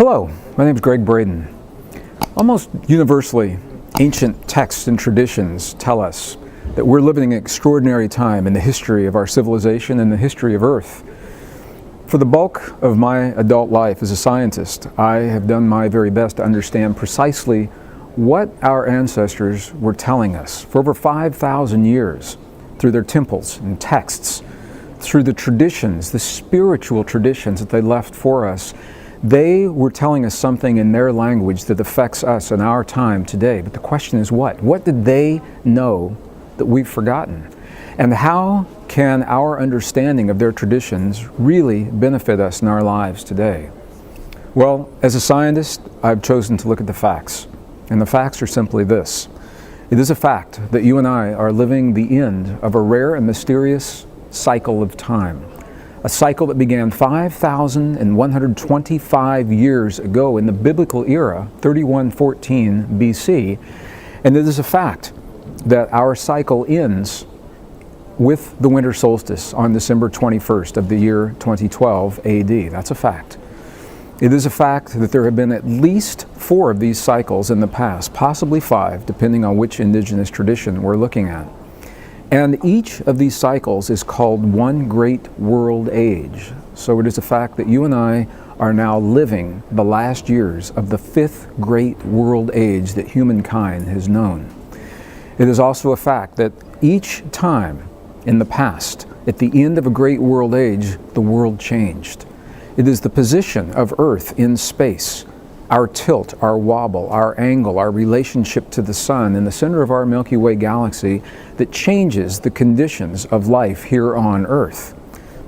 Hello, my name is Gregg Braden. Almost universally, ancient texts and traditions tell us that we're living an extraordinary time in the history of our civilization and the history of Earth. For the bulk of my adult life as a scientist, I have done my very best to understand precisely what our ancestors were telling us for over 5,000 years through their temples and texts, through the traditions, the spiritual traditions that they left for us. They were telling us something in their language that affects us in our time today. But the question is what? What did they know that we've forgotten? And how can our understanding of their traditions really benefit us in our lives today? Well, as a scientist, I've chosen to look at the facts. And the facts are simply this. It is a fact that you and I are living the end of a rare and mysterious cycle of time. A cycle that began 5,125 years ago in the biblical era, 3114 BC. And it is a fact that our cycle ends with the winter solstice on December 21st of the year 2012 AD. That's a fact. It is a fact that there have been at least 4 of these cycles in the past, possibly 5, depending on which indigenous tradition we're looking at. And each of these cycles is called one great world age. So it is a fact that you and I are now living the last years of the 5th great world age that humankind has known. It is also a fact that each time in the past, at the end of a great world age, the world changed. It is the position of Earth in space, our tilt, our wobble, our angle, our relationship to the sun in the center of our Milky Way galaxy that changes the conditions of life here on Earth.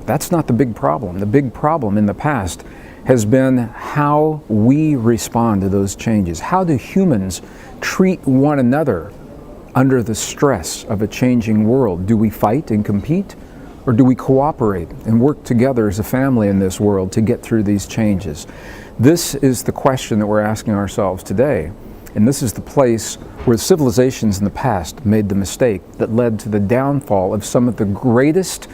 That's not the big problem. The big problem in the past has been how we respond to those changes. How do humans treat one another under the stress of a changing world? Do we fight and compete? Or do we cooperate and work together as a family in this world to get through these changes? This is the question that we're asking ourselves today. And this is the place where civilizations in the past made the mistake that led to the downfall of some of the greatest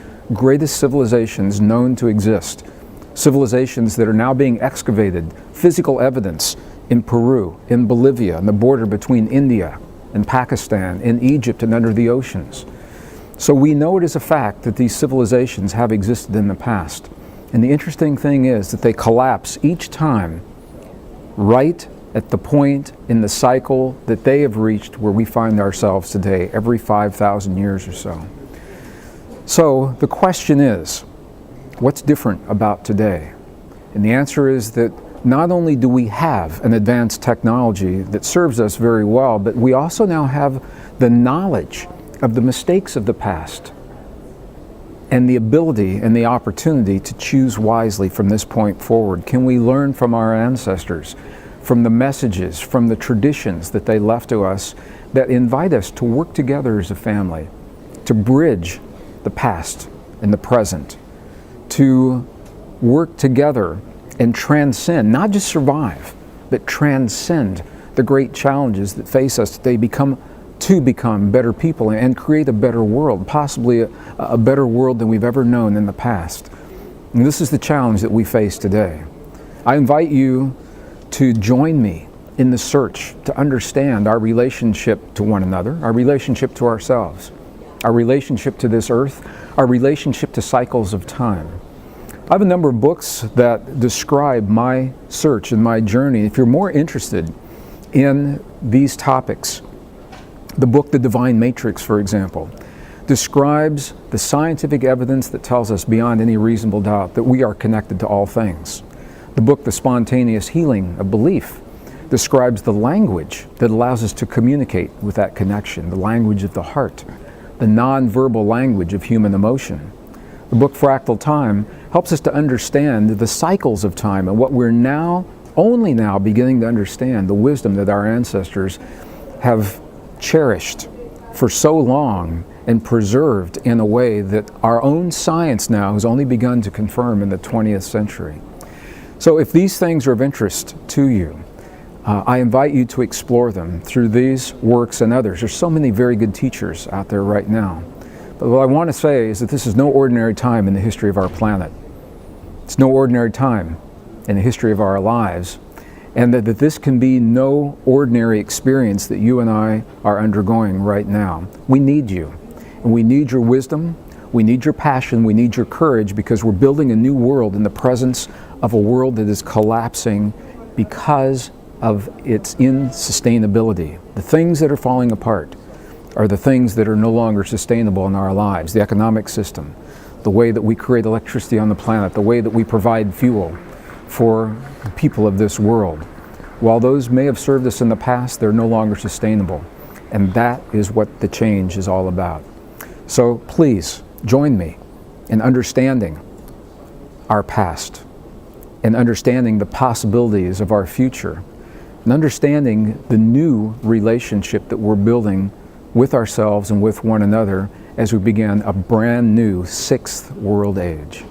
civilizations known to exist. Civilizations that are now being excavated, physical evidence in Peru, in Bolivia, on the border between India and Pakistan, in Egypt and under the oceans. So we know it is a fact that these civilizations have existed in the past. And the interesting thing is that they collapse each time right at the point in the cycle that they have reached where we find ourselves today, every 5,000 years or so. So the question is, what's different about today? And the answer is that not only do we have an advanced technology that serves us very well, but we also now have the knowledge of the mistakes of the past and the ability and the opportunity to choose wisely from this point forward. Can we learn from our ancestors, from the messages, from the traditions that they left to us that invite us to work together as a family, to bridge the past and the present, to work together and transcend, not just survive, but transcend the great challenges that face us today, to become better people and create a better world, possibly a better world than we've ever known in the past. And this is the challenge that we face today. I invite you to join me in the search to understand our relationship to one another, our relationship to ourselves, our relationship to this earth, our relationship to cycles of time. I have a number of books that describe my search and my journey. If you're more interested in these topics, the book The Divine Matrix, for example, describes the scientific evidence that tells us beyond any reasonable doubt that we are connected to all things. The book The Spontaneous Healing of Belief describes the language that allows us to communicate with that connection, the language of the heart, the nonverbal language of human emotion. The book Fractal Time helps us to understand the cycles of time and what we're only now beginning to understand, the wisdom that our ancestors have cherished for so long and preserved in a way that our own science now has only begun to confirm in the 20th century. So if these things are of interest to you, I invite you to explore them through these works and others. There's so many very good teachers out there right now. But what I want to say is that this is no ordinary time in the history of our planet. It's no ordinary time in the history of our lives. and that this can be no ordinary experience that you and I are undergoing right now. We need you, and we need your wisdom, we need your passion, we need your courage, because we're building a new world in the presence of a world that is collapsing because of its insustainability. The things that are falling apart are the things that are no longer sustainable in our lives. The economic system, the way that we create electricity on the planet, the way that we provide fuel for the people of this world. While those may have served us in the past, they're no longer sustainable. And that is what the change is all about. So please join me in understanding our past and understanding the possibilities of our future and understanding the new relationship that we're building with ourselves and with one another as we begin a brand new 6th world age.